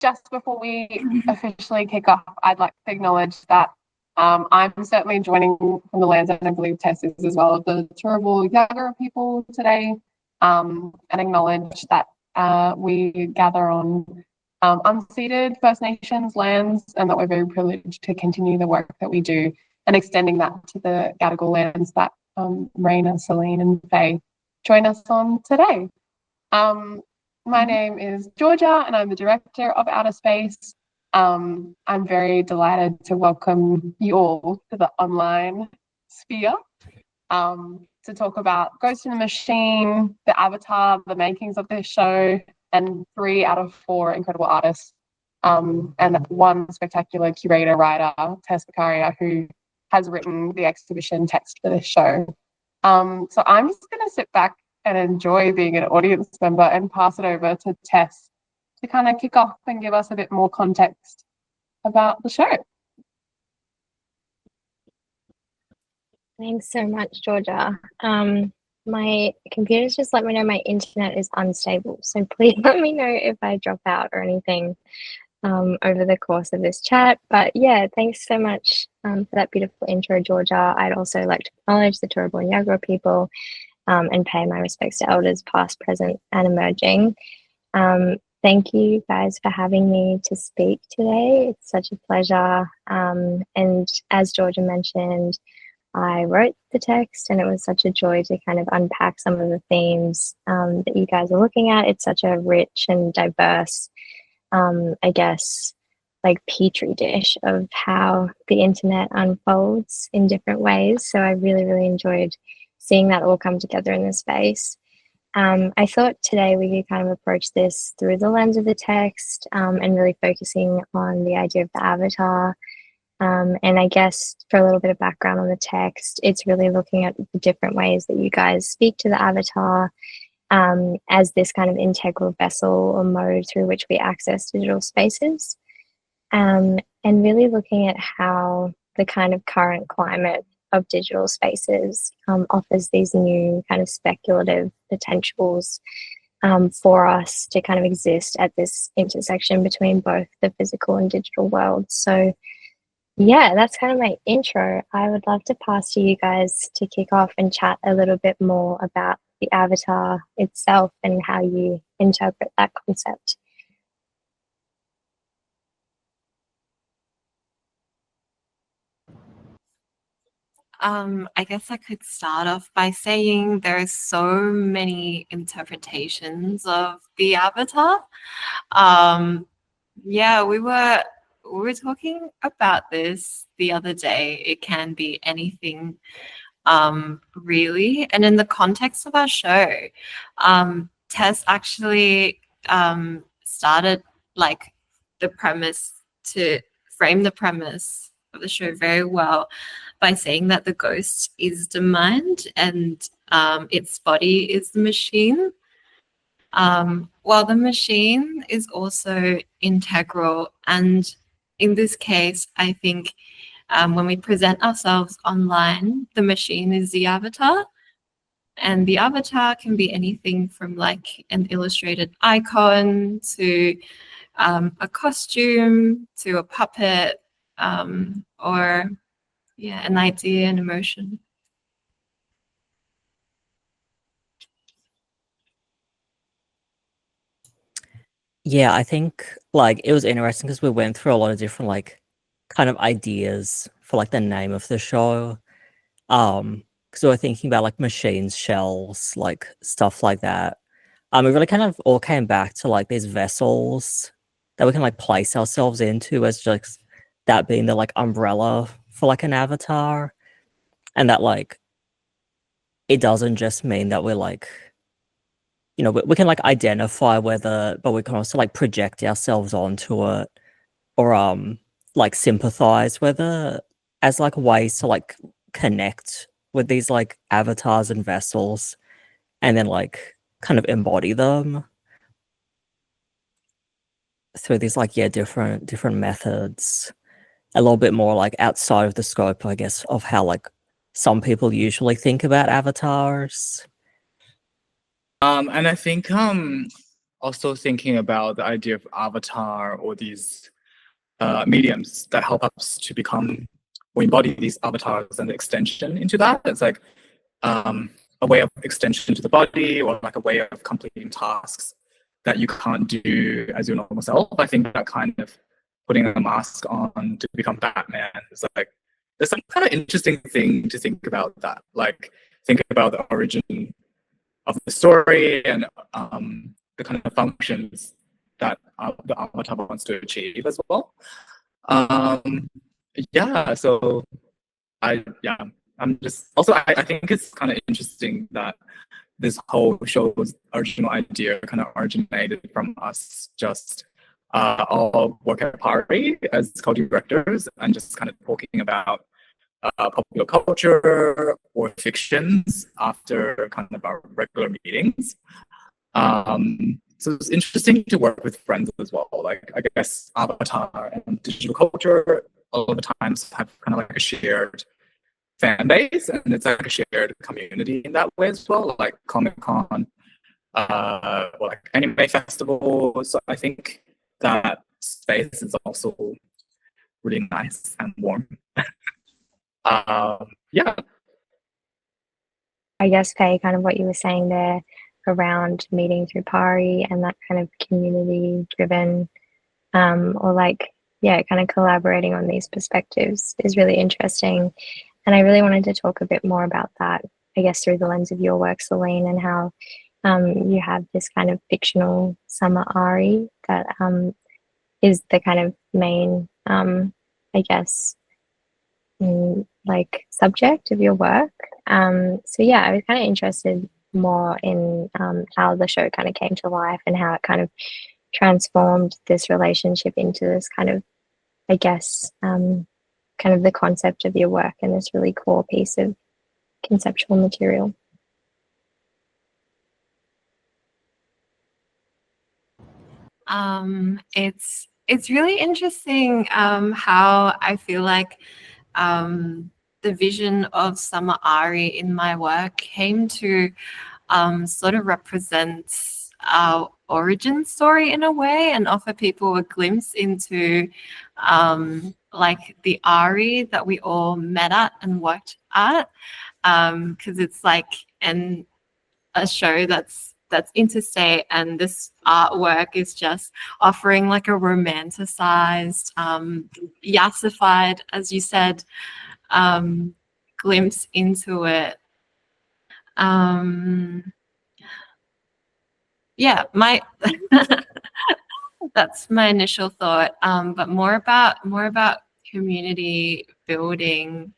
just before we officially kick off, I'd like to acknowledge that I'm certainly joining from the lands, and I believe Tess is as well, of the Turrbal Yagara people today, and acknowledge that we gather on unceded First Nations lands, and that we're very privileged to continue the work that we do and extending that to the Gadigal lands that Raina, Celine and Fei join us on today. My name is Georgia and I'm the director of Outer Space. I'm very delighted to welcome you all to the online sphere to talk about Ghost in the Machine, the Avatar, the makings of this show, and 3 out of 4 incredible artists, and one spectacular curator writer, Tess Bakharia, who has written the exhibition text for this show. So I'm just going to sit back and enjoy being an audience member and pass it over to Tess to kind of kick off and give us a bit more context about the show. Thanks so much, Georgia. My computer's just let me know my internet is unstable, so please let me know if I drop out or anything over the course of this chat. But yeah, thanks so much for that beautiful intro, Georgia. I'd also like to acknowledge the Turrbal and Yagara people and pay my respects to elders past, present and emerging. Thank you guys for having me to speak today. It's such a pleasure. And as Georgia mentioned, I wrote the text and it was such a joy to kind of unpack some of the themes that you guys are looking at. It's such a rich and diverse, I guess, like petri dish of how the internet unfolds in different ways. So I really, really enjoyed seeing that all come together in this space. I thought today we could kind of approach this through the lens of the text and really focusing on the idea of the avatar. And I guess for a little bit of background on the text, it's really looking at the different ways that you guys speak to the avatar as this kind of integral vessel or mode through which we access digital spaces. And really looking at how the kind of current climate of digital spaces offers these new kind of speculative potentials for us to kind of exist at this intersection between both the physical and digital worlds. So yeah, that's kind of my intro. I would love to pass to you guys to kick off and chat a little bit more about the avatar itself and how you interpret that concept. I guess I could start off by saying there are so many interpretations of the avatar. Yeah, we were talking about this the other day. It can be anything, really. And in the context of our show, Tess actually started like the premise to frame the premise of the show very well by saying that the ghost is the mind and its body is the machine. While the machine is also integral, and in this case, I think when we present ourselves online, the machine is the avatar, and the avatar can be anything from like an illustrated icon to a costume to a puppet, or yeah, an idea, an emotion. Yeah, I think like it was interesting because we went through a lot of different like kind of ideas for like the name of the show. Because we were thinking about like machines, shells, like stuff like that. We really kind of all came back to like these vessels that we can like place ourselves into as just that being the like umbrella for like an avatar. And that like it doesn't just mean that we're like, you know, we can like identify whether, but we can also like project ourselves onto it or like sympathize whether as like ways to like connect with these like avatars and vessels and then like kind of embody them through these like different methods, a little bit more like outside of the scope, I guess, of how like some people usually think about avatars. And I think also thinking about the idea of avatar or these mediums that help us to become or embody these avatars and the extension into that. It's like a way of extension to the body, or like a way of completing tasks that you can't do as your normal self. I think that kind of putting a mask on to become Batman is like, there's some kind of interesting thing to think about that. Like, think about the origin of the story and the kind of functions that the avatar wants to achieve as well. Yeah, so I'm just also I think it's kind of interesting that this whole show's original idea kind of originated from us just all work at Pari as co-directors and just kind of talking about popular culture or fictions after kind of our regular meetings. So it's interesting to work with friends as well. Like, I guess Avatar and digital culture all the times have kind of like a shared fan base, and it's like a shared community in that way as well, like Comic-Con, or like anime festivals. So I think that space is also really nice and warm. Yeah. I guess, Faye, kind of what you were saying there around meeting through Pari and that kind of community driven, or like, yeah, kind of collaborating on these perspectives is really interesting. And I really wanted to talk a bit more about that, I guess, through the lens of your work, Celine, and how you have this kind of fictional summer Ari that is the kind of main, I guess, like subject of your work. So yeah, I was kind of interested more in how the show kind of came to life and how it kind of transformed this relationship into this kind of, I guess, kind of the concept of your work and this really core piece of conceptual material. It's really interesting how I feel like the vision of Summer Ari in my work came to sort of represent our origin story in a way and offer people a glimpse into like the Ari that we all met at and worked at, because it's like a show that's interstate, and this artwork is just offering like a romanticized, yassified, as you said, glimpse into it. Yeah, my that's my initial thought. But more about community building.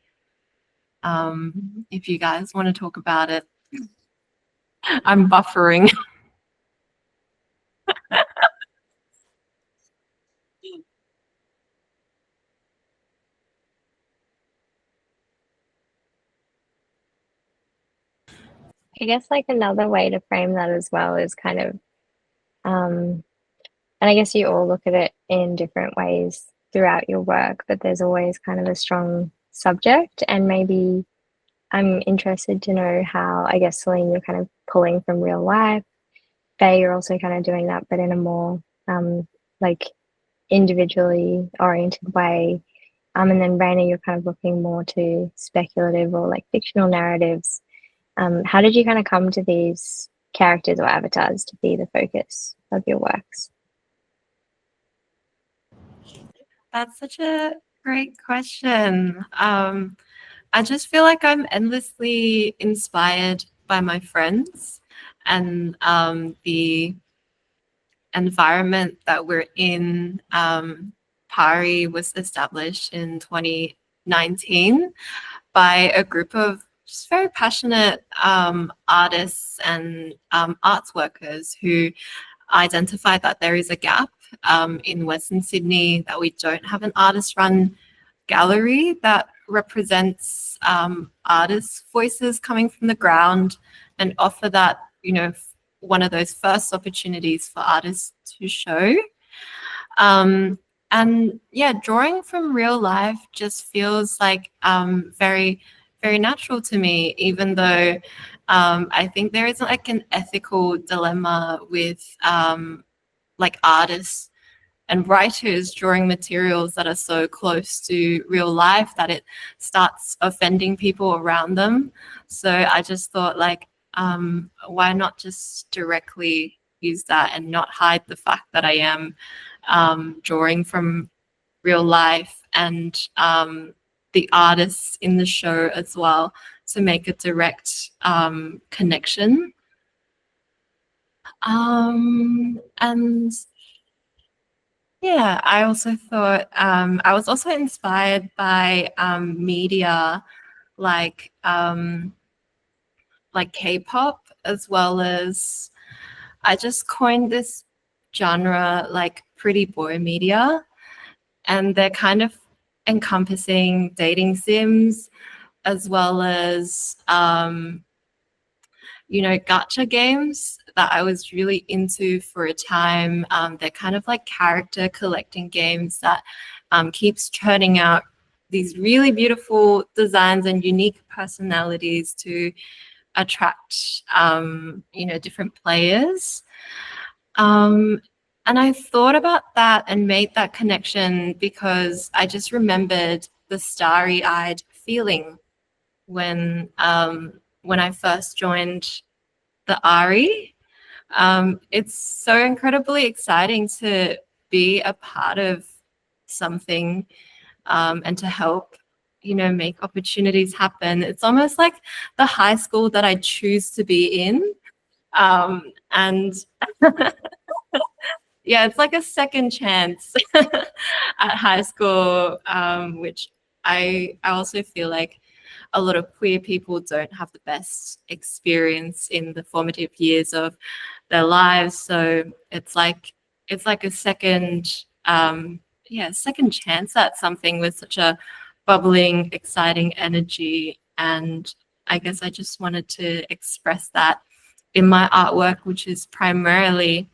If you guys want to talk about it. I'm buffering. I guess like another way to frame that as well is kind of, and I guess you all look at it in different ways throughout your work, but there's always kind of a strong subject. And maybe I'm interested to know how, I guess, Celine, you're kind of pulling from real life. Faye, you're also kind of doing that, but in a more like individually oriented way. And then Raina, you're kind of looking more to speculative or like fictional narratives. How did you kind of come to these characters or avatars to be the focus of your works? That's such a great question. I just feel like I'm endlessly inspired by my friends and the environment that we're in. Pari was established in 2019 by a group of just very passionate artists and arts workers who identified that there is a gap in Western Sydney, that we don't have an artist-run gallery that represents artists' voices coming from the ground and offer that, one of those first opportunities for artists to show. And yeah, drawing from real life just feels like very, very natural to me, even though I think there is like an ethical dilemma with like artists and writers drawing materials that are so close to real life that it starts offending people around them. So I just thought, like, why not just directly use that and not hide the fact that I am drawing from real life and the artists in the show as well, to make a direct connection. And yeah, I also thought I was also inspired by media like K-pop, as well as I just coined this genre like pretty boy media, and they're kind of encompassing dating sims as well as gacha games that I was really into for a time. They're kind of like character collecting games that keeps churning out these really beautiful designs and unique personalities to attract different players. And I thought about that and made that connection because I just remembered the starry-eyed feeling when I first joined the ARI. It's so incredibly exciting to be a part of something and to help, make opportunities happen. It's almost like the high school that I choose to be in. And yeah, it's like a second chance at high school, which I also feel like a lot of queer people don't have the best experience in the formative years of their lives. So it's like a second second chance at something with such a bubbling, exciting energy. And I guess I just wanted to express that in my artwork, which is primarily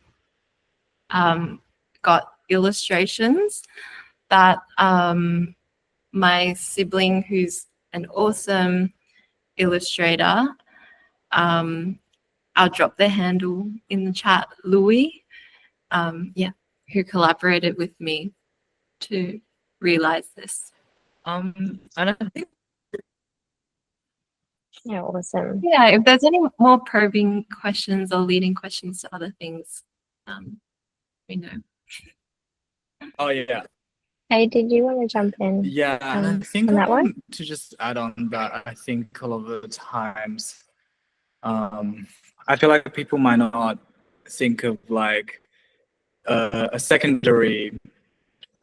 got illustrations that my sibling, who's an awesome illustrator, I'll drop their handle in the chat, Louis, who collaborated with me to realize this. And I think Yeah, awesome. Yeah, if there's any more probing questions or leading questions to other things, we know. oh yeah. Hey, did you want to jump in? Yeah, and I think on that one? to just add on that, I think a lot of the times, I feel like people might not think of like a secondary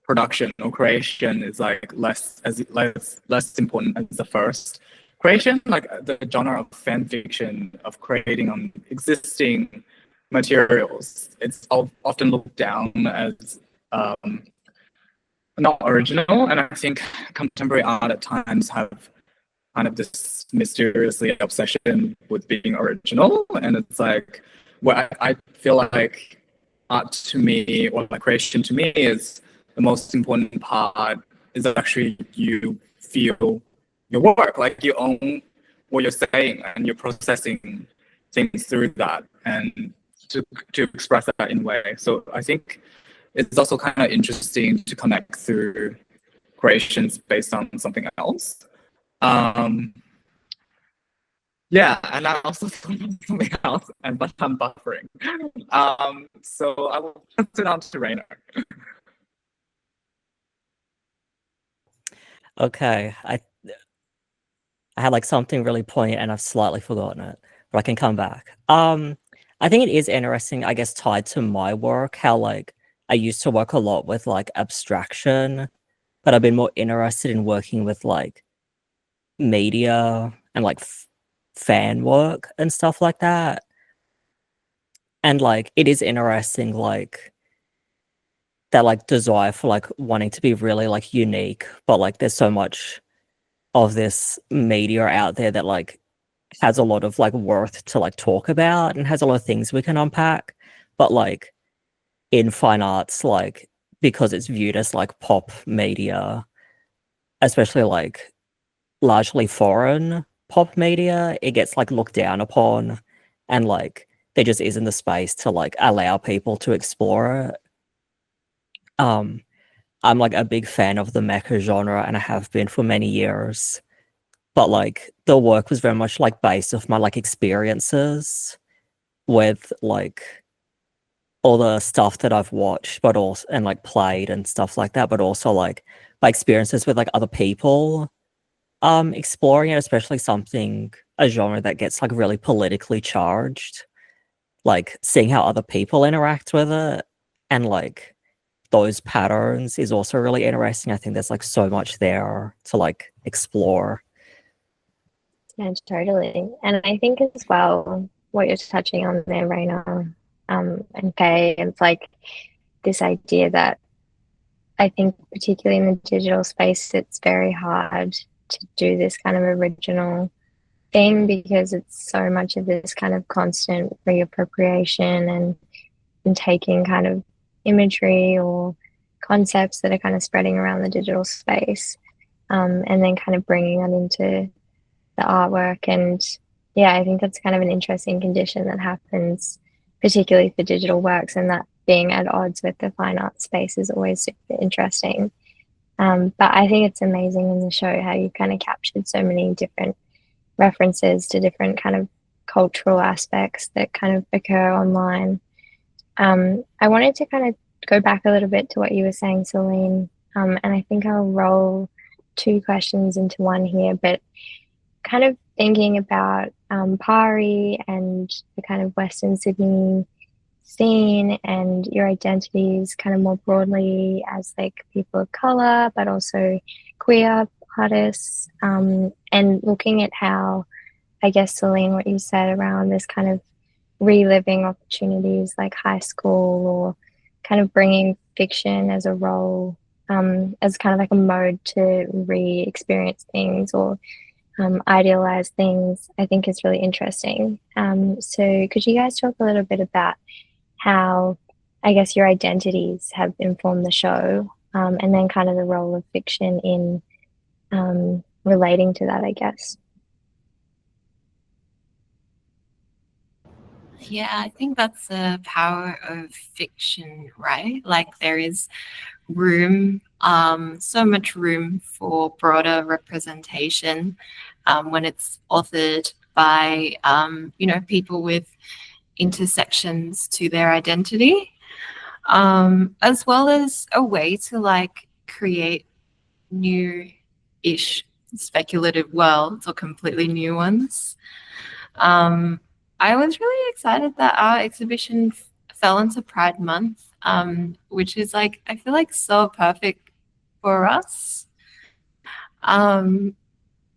production or creation is like less important as the first creation. Like the genre of fan fiction, of creating on existing materials, it's often looked down as not original, and I think contemporary art at times have kind of this mysteriously obsession with being original, and it's like I feel like art to me, or like creation to me, is the most important part is actually you feel your work, like you own what you're saying and you're processing things through that and to express that in a way. So I think it's also kind of interesting to connect through creations based on something else. Yeah, and I also thought of something else, but I'm buffering. So I will pass it on to Rainer. Okay, I had like something really poignant and I've slightly forgotten it, but I can come back. I think it is interesting, I guess, tied to my work, how like I used to work a lot with like abstraction, but I've been more interested in working with like media and like fan work and stuff like that. And like it is interesting, like that like desire for like wanting to be really like unique, but like there's so much of this media out there that like has a lot of like worth to like talk about and has a lot of things we can unpack. But like in fine arts, like because it's viewed as like pop media, especially like largely foreign, pop media, it gets like looked down upon, and like there just isn't the space to like allow people to explore it. I'm like a big fan of the mecha genre, and I have been for many years. But like the work was very much like based off my like experiences with like all the stuff that I've watched, but also and like played and stuff like that, but also like my experiences with like other people exploring it, especially a genre that gets like really politically charged, like seeing how other people interact with it and like those patterns is also really interesting. I think there's like so much there to like explore. Yeah, totally. And I think as well, what you're touching on there, Raina, and Faye, it's like this idea that I think particularly in the digital space, it's very hard to do this kind of original thing because it's so much of this kind of constant reappropriation and taking kind of imagery or concepts that are kind of spreading around the digital space, and then kind of bringing that into the artwork. And yeah, I think that's kind of an interesting condition that happens, particularly for digital works, and that being at odds with the fine art space is always super interesting. But I think it's amazing in the show how you kind of captured so many different references to different kind of cultural aspects that kind of occur online. I wanted to kind of go back a little bit to what you were saying, Celine, and I think I'll roll two questions into one here, but kind of thinking about Pari and the kind of Western Sydney scene and your identities kind of more broadly as like people of color, but also queer artists, and looking at how, I guess, Celine, what you said around this kind of reliving opportunities like high school or kind of bringing fiction as a role, as kind of like a mode to re-experience things or idealize things, I think is really interesting. So could you guys talk a little bit about how, I guess, your identities have informed the show, and then kind of the role of fiction in relating to that, I guess? Yeah, I think that's the power of fiction, right? Like there is room, so much room for broader representation when it's authored by, people with intersections to their identity, as well as a way to like create new-ish speculative worlds or completely new ones. I was really excited that our exhibition fell into Pride Month, which is like, I feel like so perfect for us.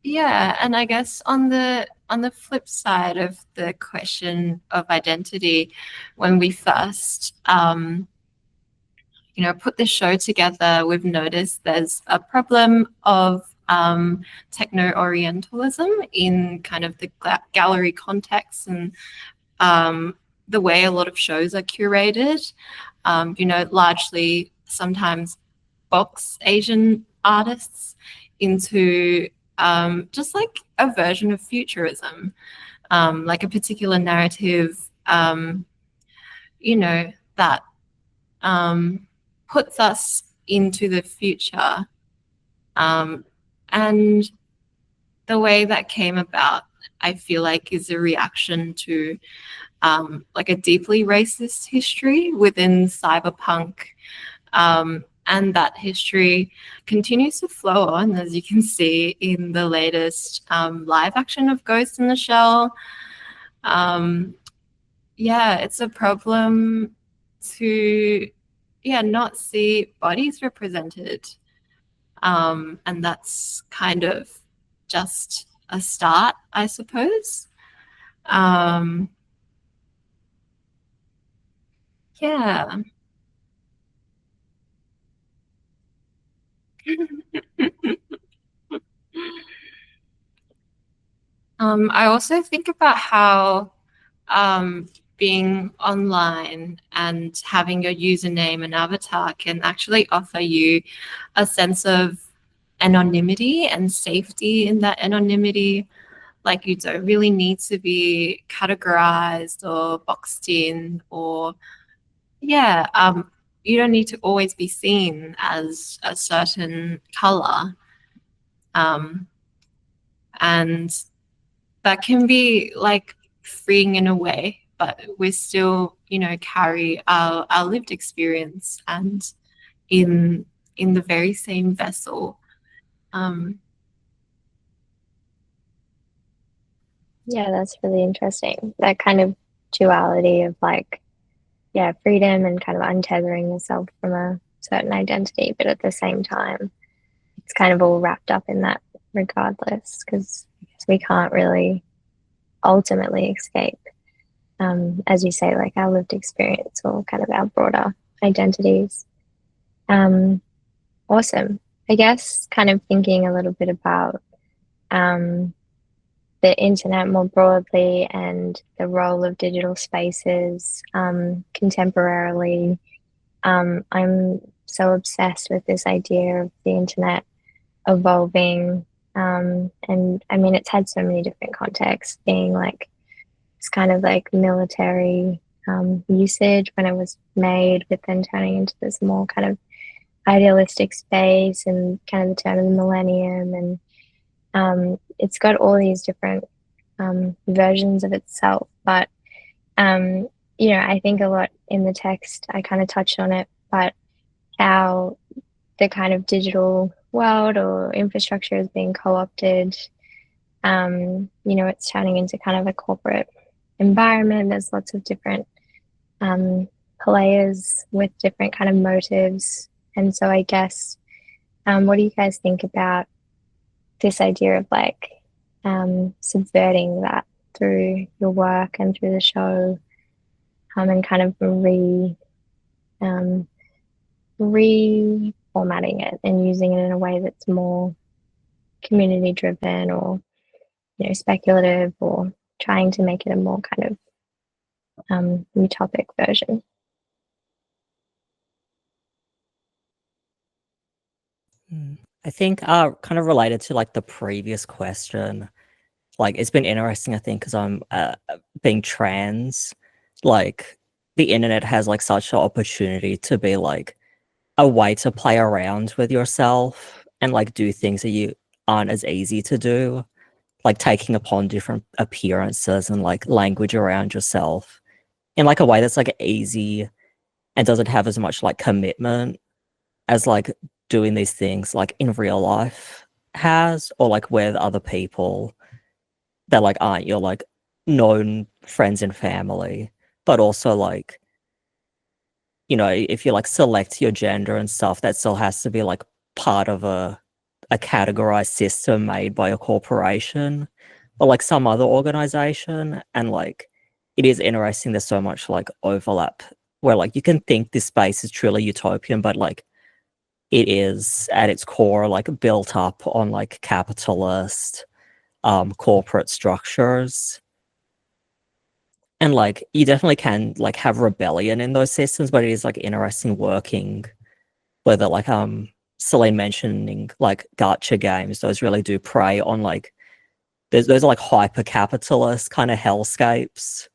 Yeah, and I guess on the flip side of the question of identity, when we first put this show together, we've noticed there's a problem of techno-orientalism in kind of the gallery context and the way a lot of shows are curated. Largely sometimes box Asian artists into just like a version of futurism, like a particular narrative, that puts us into the future. And the way that came about, I feel like, is a reaction to like a deeply racist history within cyberpunk. And that history continues to flow on, as you can see in the latest live action of Ghost in the Shell. Yeah, it's a problem to not see bodies represented. And that's kind of just a start, I suppose. Yeah. I also think about how being online and having your username and avatar can actually offer you a sense of anonymity and safety in that anonymity. Like you don't really need to be categorized or boxed in, or you don't need to always be seen as a certain color. And that can be like freeing in a way, but we still, carry our lived experience and in the very same vessel. Yeah, that's really interesting. That kind of duality of like, yeah, freedom and kind of untethering yourself from a certain identity, but at the same time, it's kind of all wrapped up in that regardless, because we can't really ultimately escape, as you say, like our lived experience or kind of our broader identities. Awesome. I guess kind of thinking a little bit about the internet more broadly and the role of digital spaces contemporarily. I'm so obsessed with this idea of the internet evolving. And I mean, it's had so many different contexts, being like it's kind of like military usage when it was made, but then turning into this more kind of idealistic space and kind of the turn of the millennium. And it's got all these different versions of itself. But, I think a lot in the text, I kind of touched on it, but how the kind of digital world or infrastructure is being co-opted. It's turning into kind of a corporate environment. There's lots of different players with different kind of motives. And so I guess, what do you guys think about this idea of like subverting that through your work and through the show, and kind of reformatting it and using it in a way that's more community driven or speculative, or trying to make it a more kind of utopic version? I think kind of related to like the previous question, like it's been interesting, I think, because I'm being trans, like the internet has like such an opportunity to be like a way to play around with yourself and like do things that you aren't as easy to do, like taking upon different appearances and like language around yourself in like a way that's like easy and doesn't have as much like commitment as like doing these things like in real life has, or like with other people that like aren't your like known friends and family, but also like, if you like select your gender and stuff, that still has to be like part of a categorized system made by a corporation or like some other organization. And like it is interesting, there's so much like overlap where like you can think this space is truly utopian, but like it is at its core like built up on like capitalist corporate structures. And like you definitely can like have rebellion in those systems, but it is like interesting working whether like Celine mentioning like gacha games, those really do prey on like those are like hyper capitalist kind of hellscapes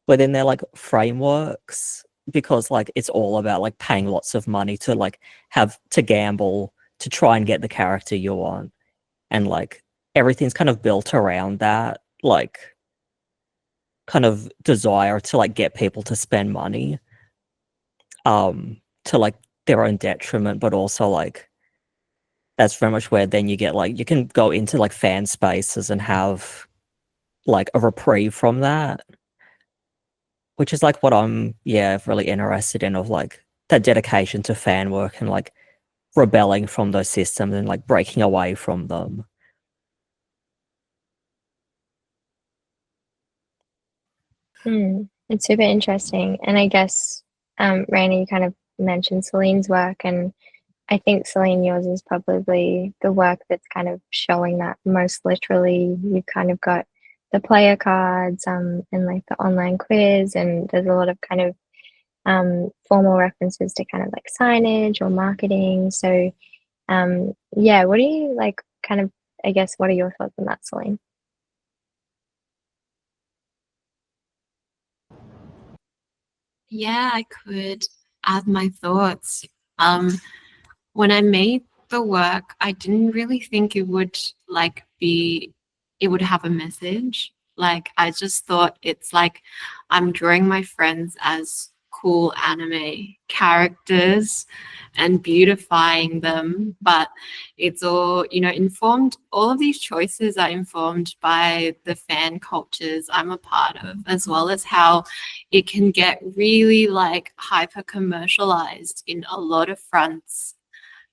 within their like frameworks, because like it's all about like paying lots of money to like have to gamble to try and get the character you want, and like everything's kind of built around that like kind of desire to like get people to spend money to like their own detriment, but also like that's very much where then you get like you can go into like fan spaces and have like a reprieve from that, which is like what I'm really interested in, of like that dedication to fan work and like rebelling from those systems and like breaking away from them. It's super interesting. And I guess, Raina, you kind of mentioned Celine's work, and I think Celine, yours is probably the work that's kind of showing that most literally. You've kind of got the player cards, and like the online quiz, and there's a lot of kind of formal references to kind of like signage or marketing. So what do you like kind of, I guess, what are your thoughts on that, Celine? Yeah, I could add my thoughts. When I made the work, I didn't really think it would it would have a message. Like, I just thought it's like I'm drawing my friends as cool anime characters and beautifying them, but it's all, informed. All of these choices are informed by the fan cultures I'm a part of, as well as how it can get really like hyper commercialized in a lot of fronts.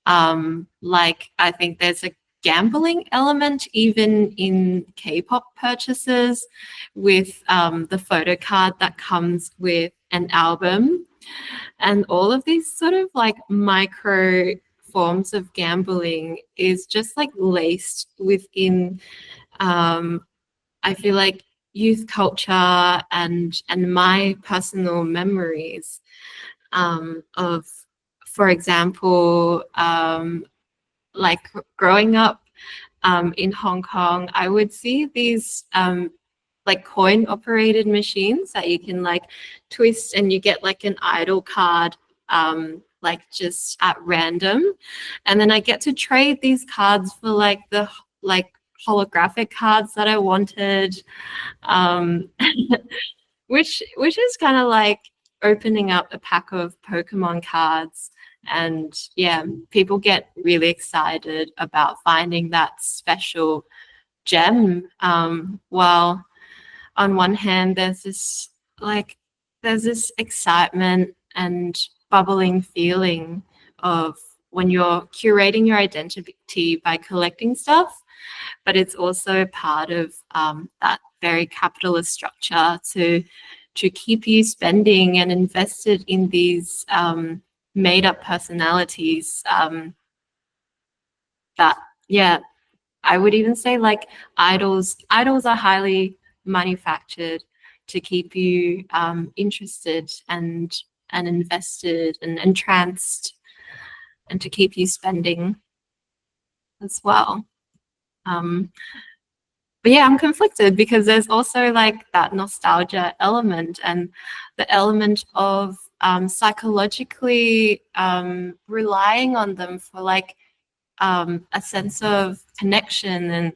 Like, I think there's a gambling element even in K-pop purchases with the photo card that comes with an album. And all of these sort of like micro forms of gambling is just like laced within, I feel like, youth culture and my personal memories of, for example, like growing up in Hong Kong, I would see these like coin operated machines that you can like twist and you get like an idol card like just at random. And then I get to trade these cards for like the like holographic cards that I wanted. Um, which is kind of like opening up a pack of Pokemon cards. And yeah, people get really excited about finding that special gem. While on one hand, there's this excitement and bubbling feeling of when you're curating your identity by collecting stuff, but it's also part of that very capitalist structure to keep you spending and invested in these made up personalities that, yeah, I would even say like idols are highly manufactured to keep you interested and invested and entranced, and to keep you spending as well. But yeah, I'm conflicted because there's also like that nostalgia element and the element of psychologically relying on them for like a sense of connection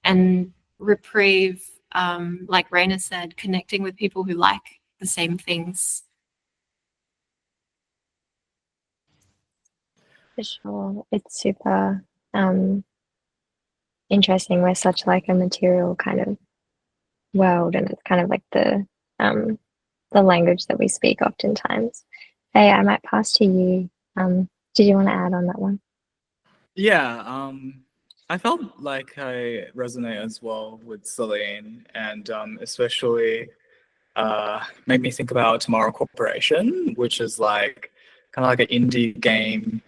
and reprieve. Like Raina said, connecting with people who like the same things. For sure. It's super interesting. We're such like a material kind of world, and it's kind of like the language that we speak oftentimes. Hey, I might pass to you. Did you want to add on that one? Yeah, I felt like I resonate as well with Celine, and especially made me think about Tomorrow Corporation, which is like kind of like an indie game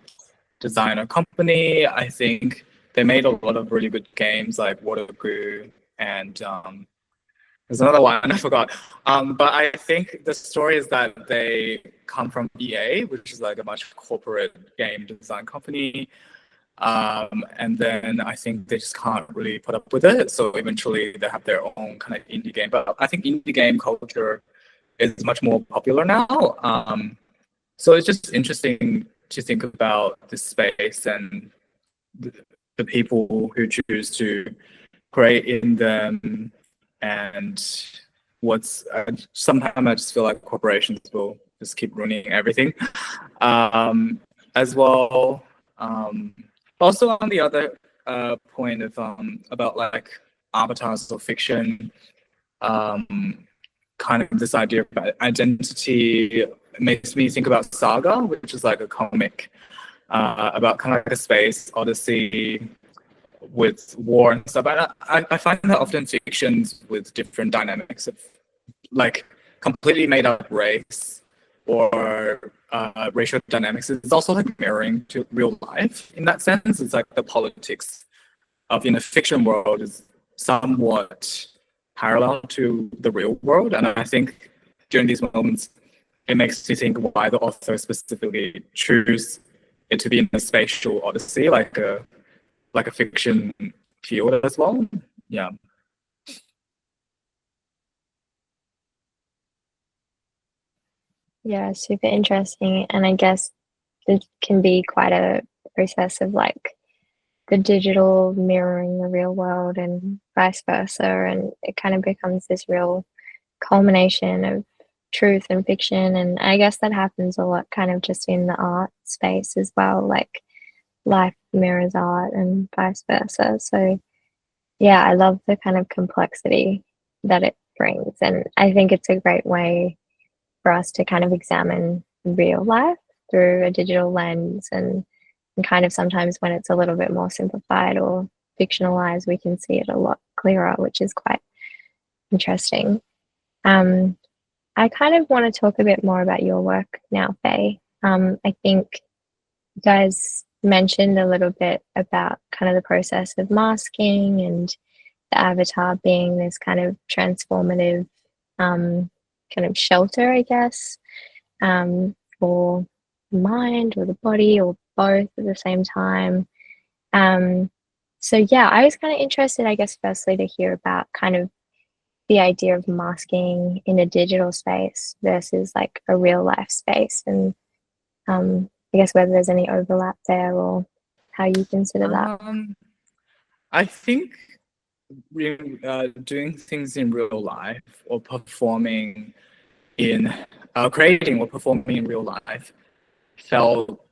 designer company. I think they made a lot of really good games like Water Goo, and there's another one I forgot. But I think the story is that they come from EA, which is like a much corporate game design company. And then I think they just can't really put up with it. So eventually they have their own kind of indie game. But I think indie game culture is much more popular now. So it's just interesting to think about this space and the people who choose to create in them, and sometimes I just feel like corporations will just keep ruining everything as well. Also on the other point of about like avatars or fiction, kind of this idea of identity makes me think about Saga, which is like a comic about kind of like a space odyssey with war and stuff. And I find that often fictions with different dynamics of like completely made up race or racial dynamics, it's also like mirroring to real life in that sense. It's like the politics of in a fiction world is somewhat parallel to the real world. And I think during these moments, it makes me think why the author specifically choose it to be in a spatial odyssey, like a fiction field as well. Yeah. Yeah, super interesting. And I guess it can be quite a process of like the digital mirroring the real world and vice versa. And it kind of becomes this real culmination of truth and fiction. And I guess that happens a lot kind of just in the art space as well. Like life mirrors art and vice versa. So yeah, I love the kind of complexity that it brings. And I think it's a great way for us to kind of examine real life through a digital lens and kind of sometimes when it's a little bit more simplified or fictionalized, we can see it a lot clearer, which is quite interesting. I kind of want to talk a bit more about your work now, Faye. I think you guys mentioned a little bit about kind of the process of masking and the avatar being this kind of transformative kind of shelter, I guess, for the mind or the body or both at the same time. So yeah, I was kind of interested, I guess, firstly to hear about kind of the idea of masking in a digital space versus like a real life space, and I guess whether there's any overlap there or how you consider that. I think doing things in real life or performing in creating or performing in real life felt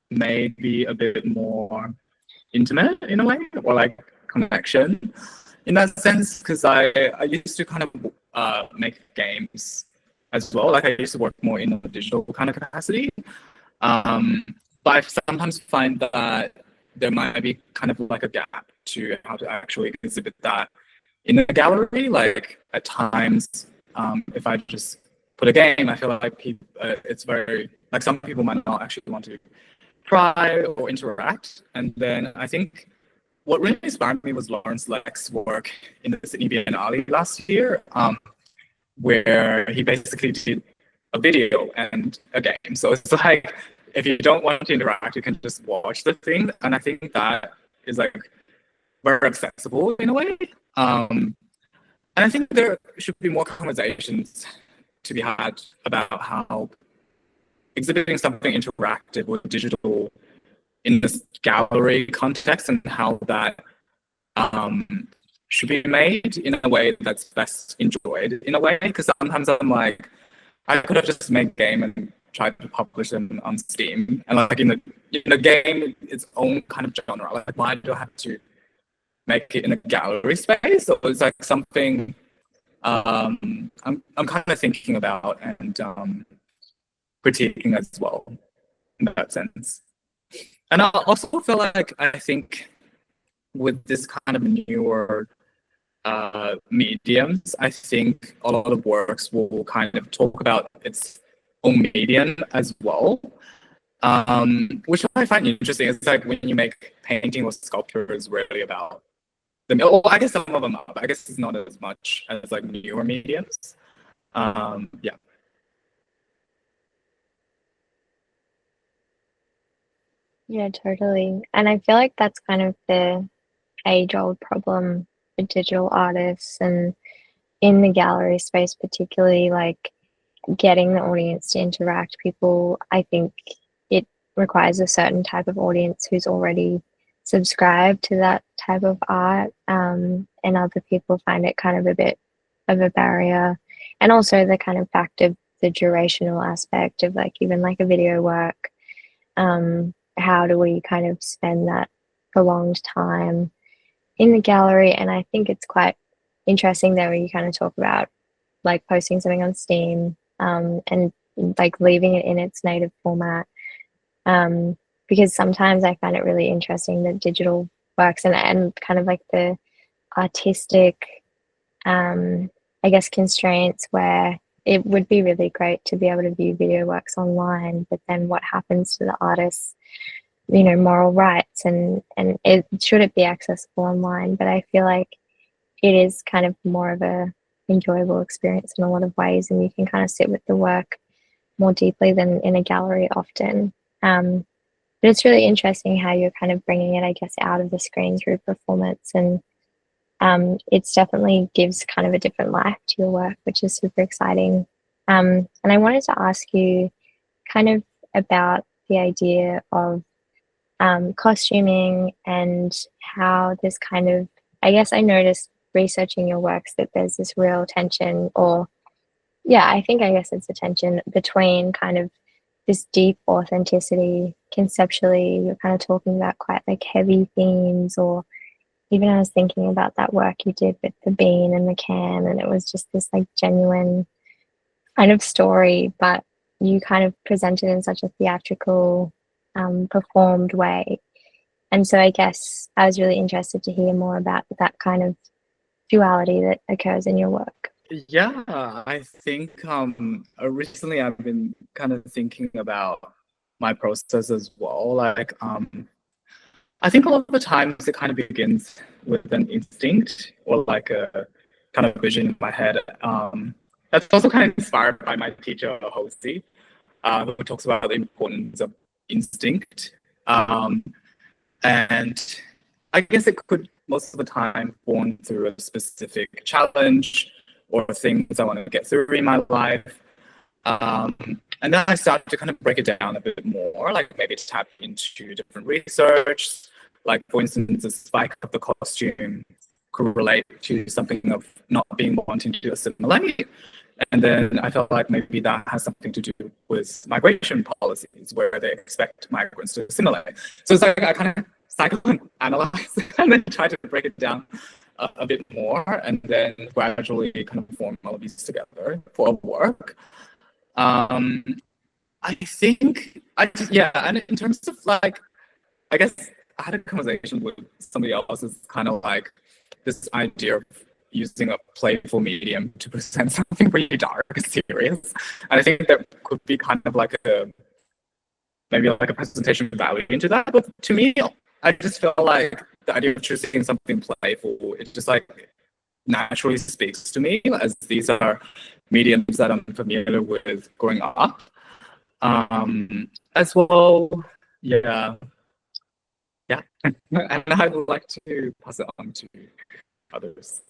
maybe a bit more intimate in a way, or like connection in that sense, because I used to kind of make games as well. Like I used to work more in a digital kind of capacity, but I sometimes find that there might be kind of like a gap to how to actually exhibit that in a gallery. Like at times, if I just put a game, I feel like it's very, like some people might not actually want to try or interact. And then I think what really inspired me was Lawrence Leck's work in the Sydney Biennale last year, where he basically did a video and a game. So it's like, if you don't want to interact, you can just watch the thing. And I think that is like very accessible in a way. And I think there should be more conversations to be had about how exhibiting something interactive or digital in this gallery context and how that should be made in a way that's best enjoyed in a way. Because sometimes I'm like, I could have just made a game and tried to publish them on Steam, and like in the game its own kind of genre. Like why do I have to make it in a gallery space? So it's like something I'm kind of thinking about and critiquing as well in that sense. And I also feel like I think with this kind of newer mediums, I think a lot of works will kind of talk about its own medium as well, which I find interesting. It's like when you make painting or sculpture, is really about them. Oh, I guess some of them are, but I guess it's not as much as like newer mediums. Yeah. Yeah, totally. And I feel like that's kind of the age-old problem for digital artists and in the gallery space particularly, like getting the audience to interact. People, I think it requires a certain type of audience who's already subscribed to that type of art, and other people find it kind of a bit of a barrier. And also the kind of fact of the durational aspect of like even like a video work. How do we kind of spend that prolonged time in the gallery? And I think it's quite interesting there where you kind of talk about like posting something on Steam, and like leaving it in its native format, because sometimes I find it really interesting that digital works and kind of like the artistic I guess constraints where it would be really great to be able to view video works online, but then what happens to the artist's moral rights and should it be accessible online? But I feel like it is kind of more of a enjoyable experience in a lot of ways, and you can kind of sit with the work more deeply than in a gallery often. But it's really interesting how you're kind of bringing it, I guess, out of the screen through performance, and it's definitely gives kind of a different life to your work, which is super exciting. And I wanted to ask you kind of about the idea of costuming and how this kind of, I guess I noticed researching your works that there's this real tension, or yeah, I guess it's a tension between kind of this deep authenticity conceptually. You're kind of talking about quite like heavy themes, or even I was thinking about that work you did with the bean and the can, and it was just this like genuine kind of story, but you kind of presented in such a theatrical, performed way. And so I guess I was really interested to hear more about that kind of duality that occurs in your work. Yeah, I think recently I've been kind of thinking about my process as well. Like I think a lot of the times it kind of begins with an instinct or like a kind of vision in my head. That's also kind of inspired by my teacher, Hosi, who talks about the importance of instinct. And I guess it could most of the time born through a specific challenge or things I want to get through in my life. And then I started to kind of break it down a bit more, like maybe tap into different research. Like, for instance, the spike of the costume could relate to something of not being wanting to assimilate. And then I felt like maybe that has something to do with migration policies, where they expect migrants to assimilate. So it's like I kind of psychoanalyze and then try to break it down a bit more, and then gradually kind of form all of these together for a work. I think, and in terms of like, I guess I had a conversation with somebody else. It's kind of like this idea of using a playful medium to present something really dark and serious. And I think there could be kind of like maybe like a presentation value into that. But to me, I just feel like the idea of choosing something playful, it just like naturally speaks to me, as these are mediums that I'm familiar with growing up. As well, yeah. And I would like to pass it on to others.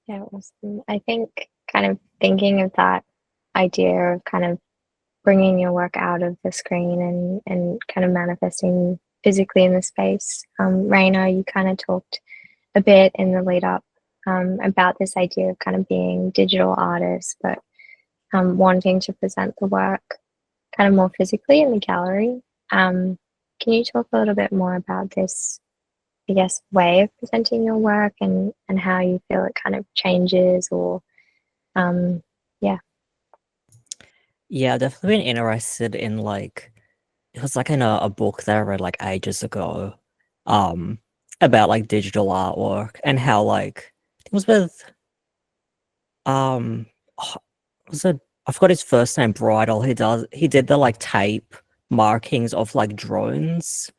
Yeah, awesome. I think kind of thinking of that idea of kind of bringing your work out of the screen and kind of manifesting physically in the space. Raina, you kind of talked a bit in the lead up about this idea of kind of being digital artists, but wanting to present the work kind of more physically in the gallery. Can you talk a little bit more about this, I guess, way of presenting your work and how you feel it kind of changes, or yeah. Yeah, I've definitely been interested in like, it was like in a book that I read like ages ago, about like digital artwork and how like it was with was it, I forgot his first name, Bridal. He did the like tape markings of like drones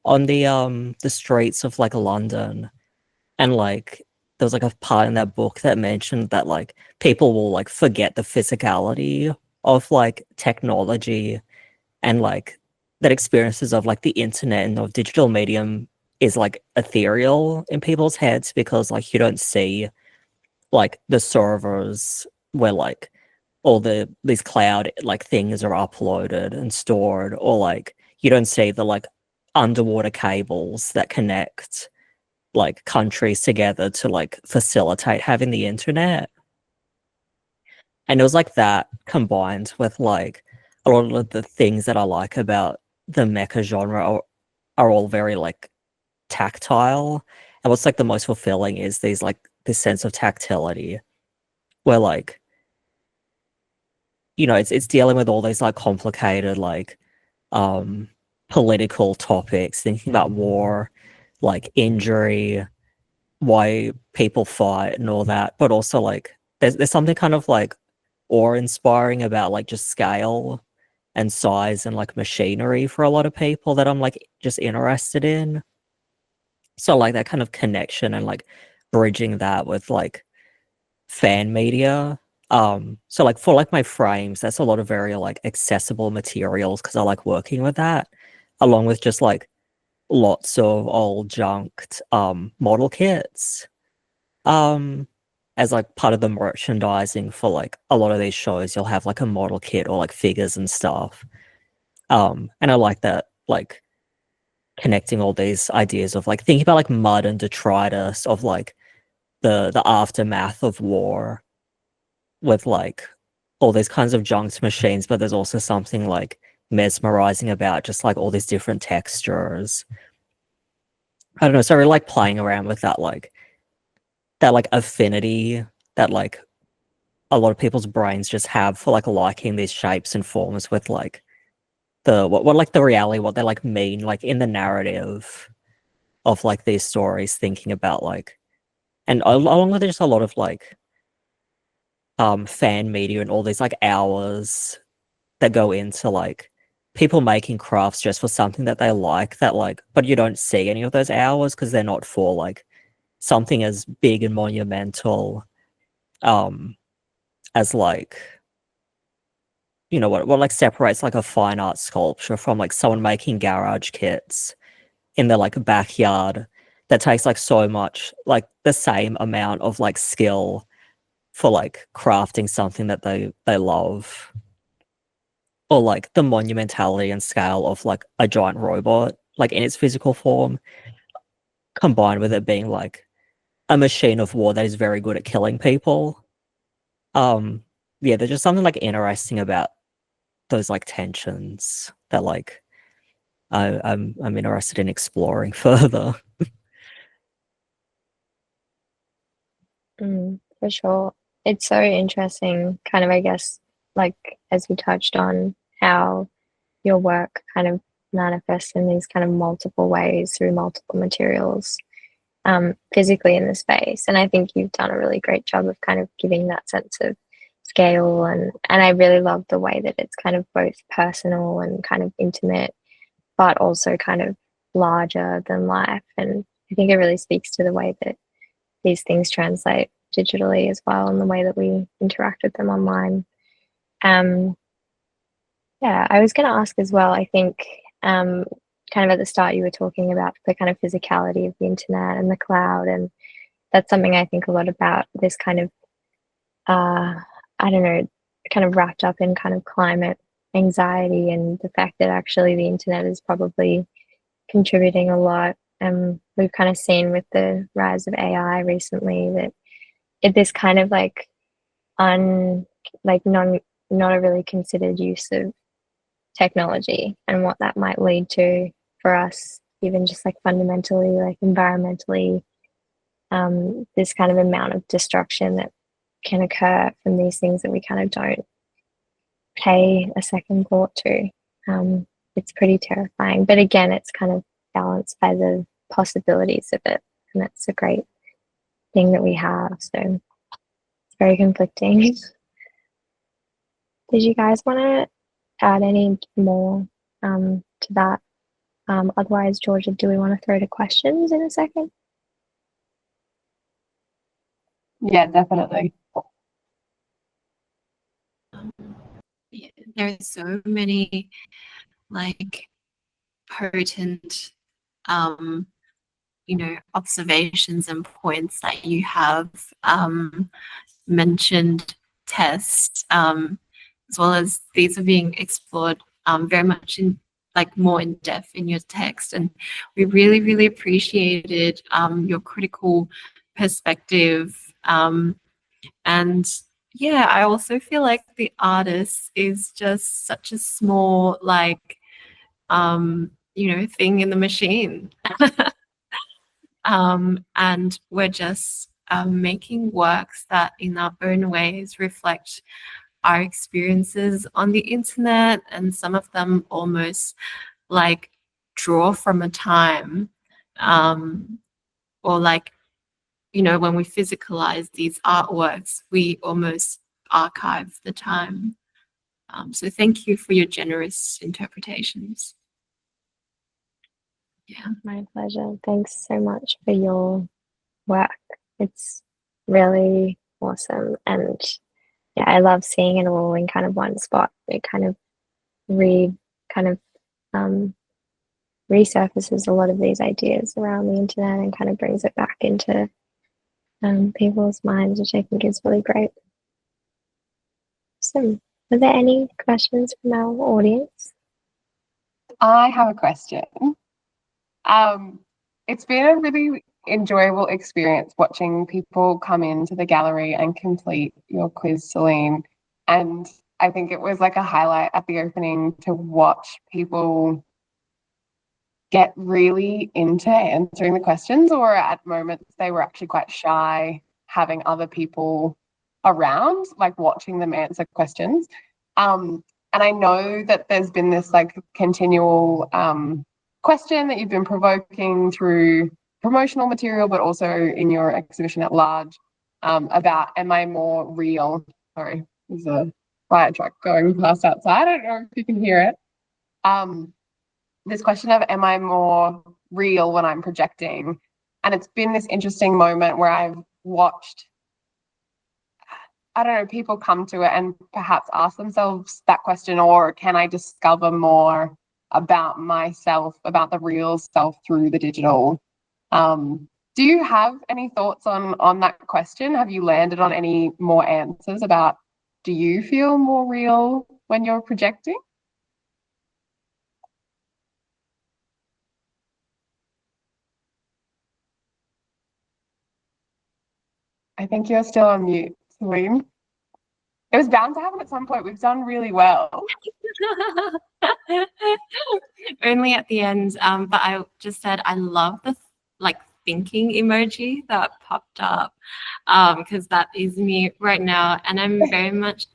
on the streets of like London, and like there was like a part in that book that mentioned that like people will like forget the physicality of like technology, and like that experiences of like the internet and of digital medium is like ethereal in people's heads, because like you don't see like the servers where like all these cloud like things are uploaded and stored, or like you don't see the like underwater cables that connect like countries together to like facilitate having the internet. And it was like that combined with like a lot of the things that I like about the mecha genre are all very like tactile. And what's like the most fulfilling is these like this sense of tactility, where like, you know, it's dealing with all these like complicated like political topics, thinking about war, like injury, why people fight and all that, but also like there's something kind of like awe-inspiring about like just scale and size and like machinery for a lot of people that I'm like just interested in. So like that kind of connection and like bridging that with like fan media. So like for like my frames, that's a lot of very like accessible materials, because I like working with that, along with just like lots of old junked model kits. as like part of the merchandising for like a lot of these shows, you'll have like a model kit or like figures and stuff. And I like that, like connecting all these ideas of like thinking about like mud and detritus of like the aftermath of war with like all these kinds of junked machines, but there's also something like mesmerizing about just like all these different textures. I don't know, so I really like playing around with that like affinity that like a lot of people's brains just have for like liking these shapes and forms with like what like the reality, what they like mean like in the narrative of like these stories, thinking about like, and along with just a lot of like fan media and all these like hours that go into like people making crafts just for something that they like, that like, but you don't see any of those hours because they're not for like something as big and monumental as like, you know, what like separates like a fine art sculpture from like someone making garage kits in their like backyard that takes like so much, like the same amount of like skill for like crafting something that they love, or like the monumentality and scale of like a giant robot like in its physical form, combined with it being like a machine of war that is very good at killing people. Yeah, there's just something like interesting about those like tensions that like I'm interested in exploring further. For sure. It's so interesting, kind of, I guess, like as we touched on, how your work kind of manifests in these kind of multiple ways through multiple materials, physically in the space. And I think you've done a really great job of kind of giving that sense of scale, and I really love the way that it's kind of both personal and kind of intimate, but also kind of larger than life. And I think it really speaks to the way that these things translate digitally as well, and the way that we interact with them online. Yeah, I was going to ask as well, I think, kind of at the start, you were talking about the kind of physicality of the internet and the cloud. And that's something I think a lot about, this kind of, I don't know, kind of wrapped up in kind of climate anxiety, and the fact that actually the internet is probably contributing a lot. We've kind of seen with the rise of AI recently that this kind of like not a really considered use of technology, and what that might lead to for us, even just like fundamentally, like environmentally, this kind of amount of destruction that can occur from these things that we kind of don't pay a second thought to. It's pretty terrifying, but again, it's kind of balanced by the possibilities of it, and that's a great thing that we have. So it's very conflicting. Did you guys want to add any more to that? Otherwise, Georgia, do we want to throw to questions in a second? Yeah, definitely. Yeah, there are so many like potent observations and points that you have mentioned, Tess, as well as these are being explored very much in more in depth in your text, and we really, really appreciated your critical perspective, and yeah, I also feel like the artist is just such a small thing in the machine. And we're just making works that in our own ways reflect our experiences on the internet, and some of them almost draw from a time, or when we physicalize these artworks, we almost archive the time. So thank you for your generous interpretations. Yeah. My pleasure. Thanks so much for your work. It's really awesome. And yeah, I love seeing it all in kind of one spot. It kind of resurfaces a lot of these ideas around the internet and kind of brings it back into people's minds, which I think is really great. Awesome. Are there any questions from our audience? I have a question. It's been a really enjoyable experience watching people come into the gallery and complete your quiz, Celine. And I think it was like a highlight at the opening to watch people get really into answering the questions, or at moments they were actually quite shy having other people around, like watching them answer questions. And I know that there's been this like continual question that you've been provoking through promotional material, but also in your exhibition at large, about, am I more real? Sorry, there's a fire truck going past outside. I don't know if you can hear it. This question of, am I more real when I'm projecting? And it's been this interesting moment where I've watched, I don't know, people come to it and perhaps ask themselves that question, or can I discover more about myself, about the real self through the digital? Do you have any thoughts on that question? Have you landed on any more answers about, do you feel more real when you're projecting? I think you're still on mute, Celine. It was bound to happen at some point. We've done really well. Only at the end, but I just said I love the thinking emoji that popped up, because that is me right now, and I'm very much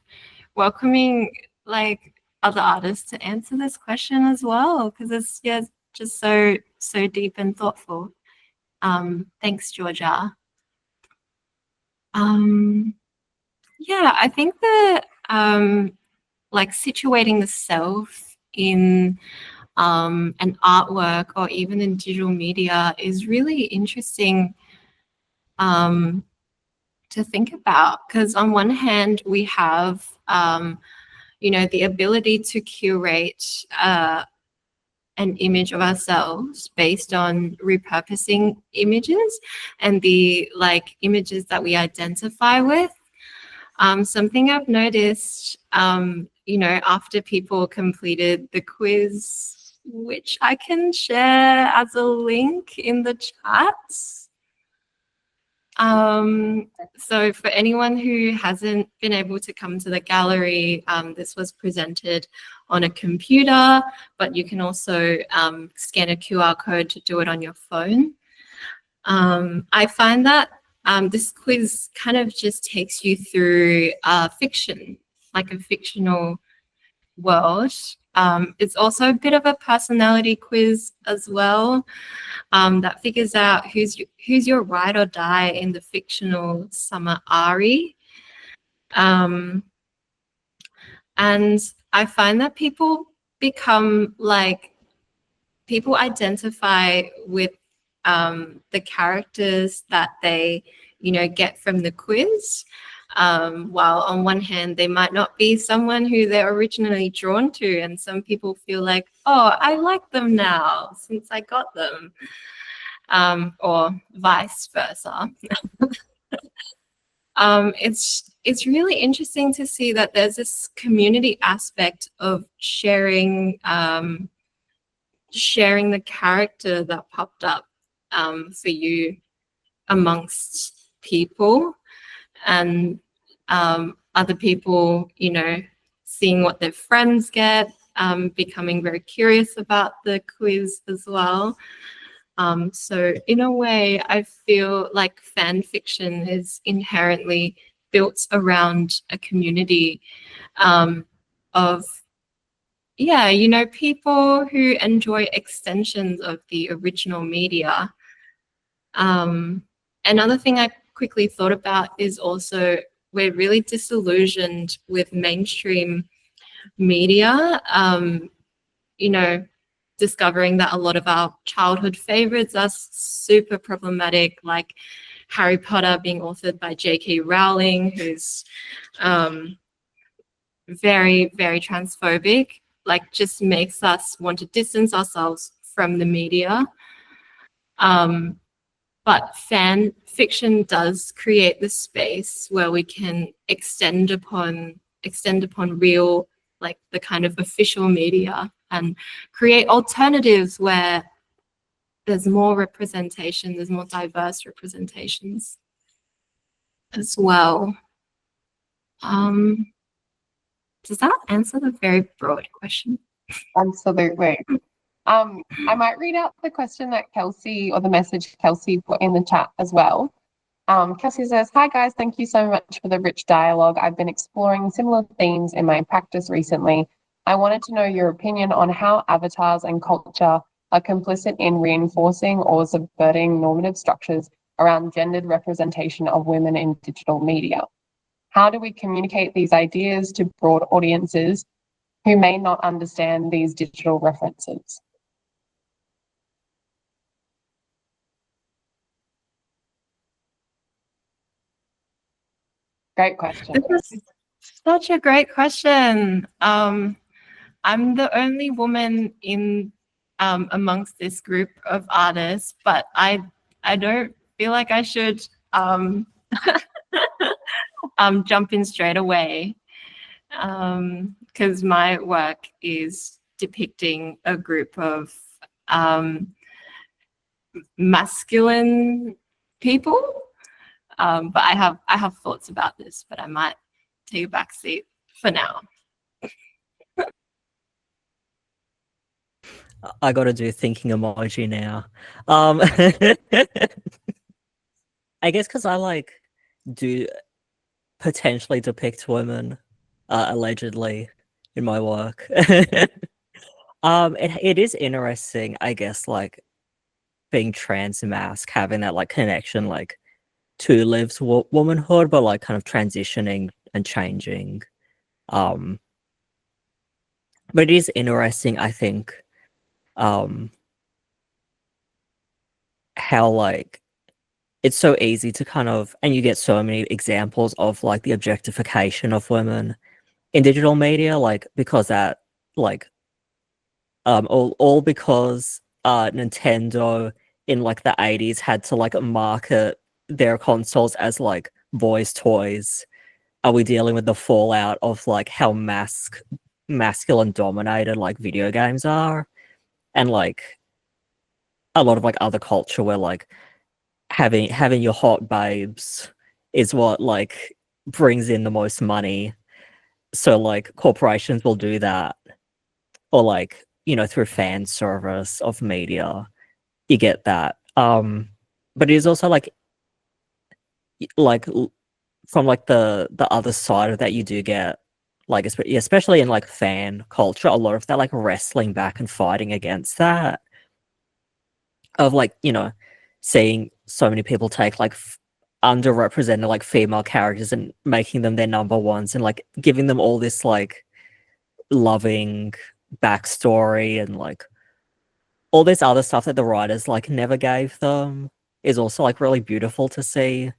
welcoming like other artists to answer this question as well, because it's just so deep and thoughtful. Thanks, Georgia. Yeah, I think that situating the self in an artwork or even in digital media is really interesting to think about, because on one hand we have the ability to curate an image of ourselves based on repurposing images and the images that we identify with. Something I've noticed, after people completed the quiz, which I can share as a link in the chat. So for anyone who hasn't been able to come to the gallery, this was presented on a computer, but you can also scan a QR code to do it on your phone. I find that this quiz kind of just takes you through fiction, like a fictional world. It's also a bit of a personality quiz as well, that figures out who's your ride or die in the fictional Summer Ari. And I find that people identify with the characters that they get from the quiz, while on one hand they might not be someone who they're originally drawn to, and some people feel like, oh, I like them now since I got them, or vice versa. It's really interesting to see that there's this community aspect of sharing the character that popped up for you amongst people, and other people, seeing what their friends get, becoming very curious about the quiz as well. So in a way, I feel like fan fiction is inherently built around a community of people who enjoy extensions of the original media. Another thing I quickly thought about is also we're really disillusioned with mainstream media, discovering that a lot of our childhood favorites are super problematic, like Harry Potter being authored by J.K. Rowling, who's very, very transphobic, just makes us want to distance ourselves from the media. but fan fiction does create the space where we can extend upon real, like the kind of official media, and create alternatives where there's more representation, there's more diverse representations as well. Does that answer the very broad question? Absolutely. I might read out the question that Kelsey, or the message Kelsey put in the chat as well. Kelsey says, "Hi guys, thank you so much for the rich dialogue. I've been exploring similar themes in my practice recently. I wanted to know your opinion on how avatars and culture are complicit in reinforcing or subverting normative structures around gendered representation of women in digital media. How do we communicate these ideas to broad audiences who may not understand these digital references?" Great question. This is such a great question. I'm the only woman in amongst this group of artists, but I don't feel like I should jump in straight away, because my work is depicting a group of masculine people. But I have thoughts about this, but I might take a back seat for now. I got to do thinking emoji now. I guess because I like do potentially depict women, allegedly, in my work. It is interesting, I guess, like being trans mask, having that like connection, like to Liv's womanhood, but like kind of transitioning and changing. But it is interesting, I think, how like it's so easy to kind of, and you get so many examples of like the objectification of women in digital media, like because that like all because Nintendo in like the 80s had to like market their consoles as like boys' toys. Are we dealing with the fallout of like how masculine dominated like video games are, and like a lot of like other culture where like having your hot babes is what like brings in the most money, so like corporations will do that, or like, you know, through fan service of media you get that. But it is also like from like the other side of that, you do get like especially in like fan culture, a lot of that like wrestling back and fighting against that, of like, you know, seeing so many people take like underrepresented like female characters and making them their number ones, and like giving them all this like loving backstory and like all this other stuff that the writers like never gave them, is also like really beautiful to see.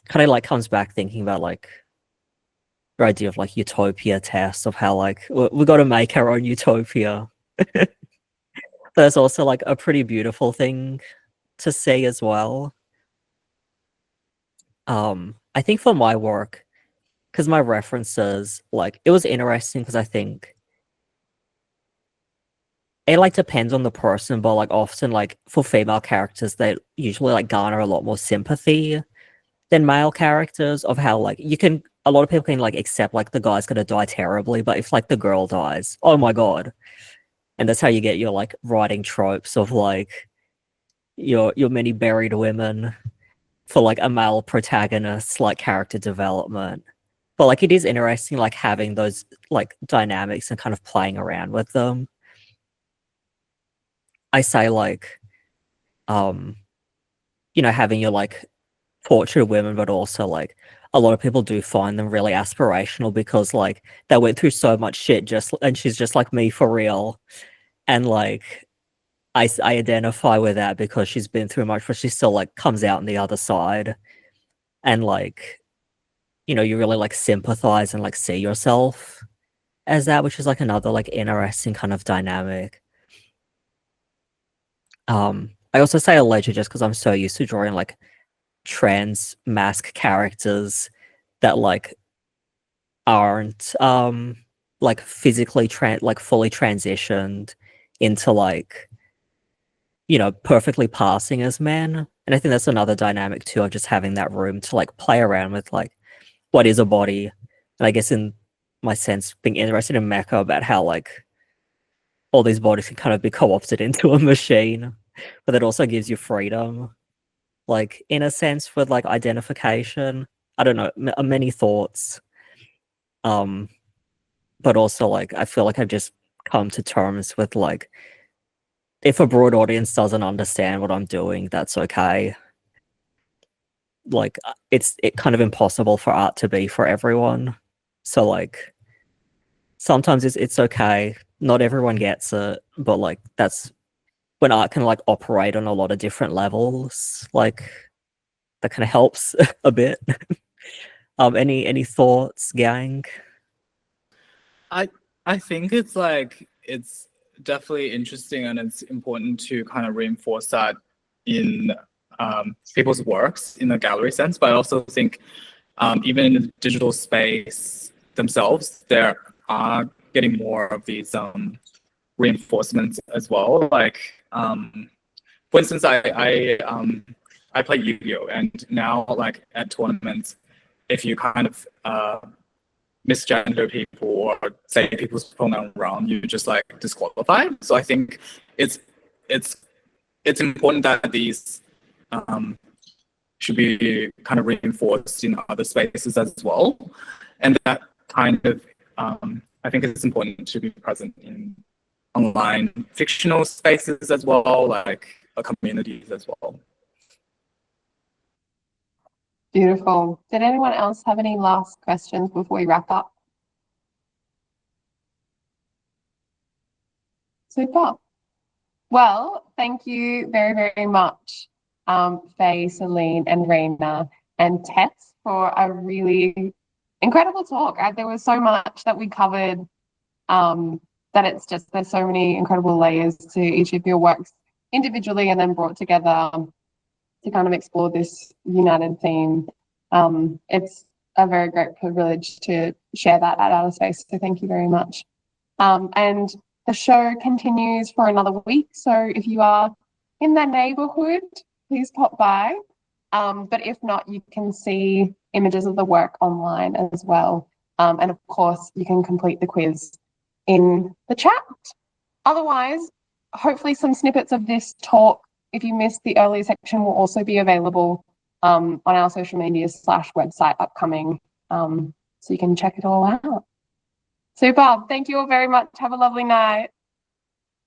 Kind of like comes back thinking about like your idea of like utopia, Tess, of how like we got to make our own utopia. There's also like a pretty beautiful thing to see as well. I think for my work, because my references, like it was interesting because I think it like depends on the person, but like often like for female characters, they usually like garner a lot more sympathy than male characters, of how like a lot of people can like accept like the guy's gonna die terribly, but if like the girl dies, oh my god. And that's how you get your like writing tropes of like your many buried women for like a male protagonist, like character development. But like it is interesting like having those like dynamics and kind of playing around with them. I say like you know, having your like portrait of women, but also like a lot of people do find them really aspirational because like they went through so much shit, and she's just like me for real. And like I identify with that because she's been through much, but she still like comes out on the other side, and like, you know, you really like sympathize and like see yourself as that, which is like another like interesting kind of dynamic. I also say alleged just because I'm so used to drawing like trans mask characters that like aren't like physically like fully transitioned into like, you know, perfectly passing as men. And I think that's another dynamic too of just having that room to like play around with like what is a body. And I guess in my sense being interested in mecha about how like all these bodies can kind of be co-opted into a machine, but that also gives you freedom, like in a sense with like identification. I don't know, many thoughts. But also like I feel like I've just come to terms with like if a broad audience doesn't understand what I'm doing, that's okay. Like it's kind of impossible for art to be for everyone. So like sometimes it's okay. Not everyone gets it, but like that's when art can like operate on a lot of different levels. Like that kind of helps a bit. Any thoughts, gang? I think it's like it's definitely interesting and it's important to kind of reinforce that in people's works in a gallery sense, but I also think even in the digital space themselves, there are getting more of these reinforcements as well. Like, for instance, I play Yu-Gi-Oh, and now like at tournaments, if you kind of misgender people or say people's pronoun wrong, you just like disqualified. So I think it's important that these should be kind of reinforced in other spaces as well, and that kind of I think it's important to be present in online fictional spaces as well, like communities as well. Beautiful. Did anyone else have any last questions before we wrap up? Super. Well, thank you very, very much, Fei, Celine, and Reina, and Tess for a really incredible talk. There was so much that we covered that it's just there's so many incredible layers to each of your works individually and then brought together to kind of explore this united theme. It's a very great privilege to share that at Outer Space, so thank you very much. And the show continues for another week, so if you are in the neighbourhood, please pop by. But if not, you can see images of the work online as well. And of course, you can complete the quiz in the chat. Otherwise, hopefully some snippets of this talk, if you missed the earlier section, will also be available on our social media /website upcoming, so you can check it all out. Super. Thank you all very much. Have a lovely night.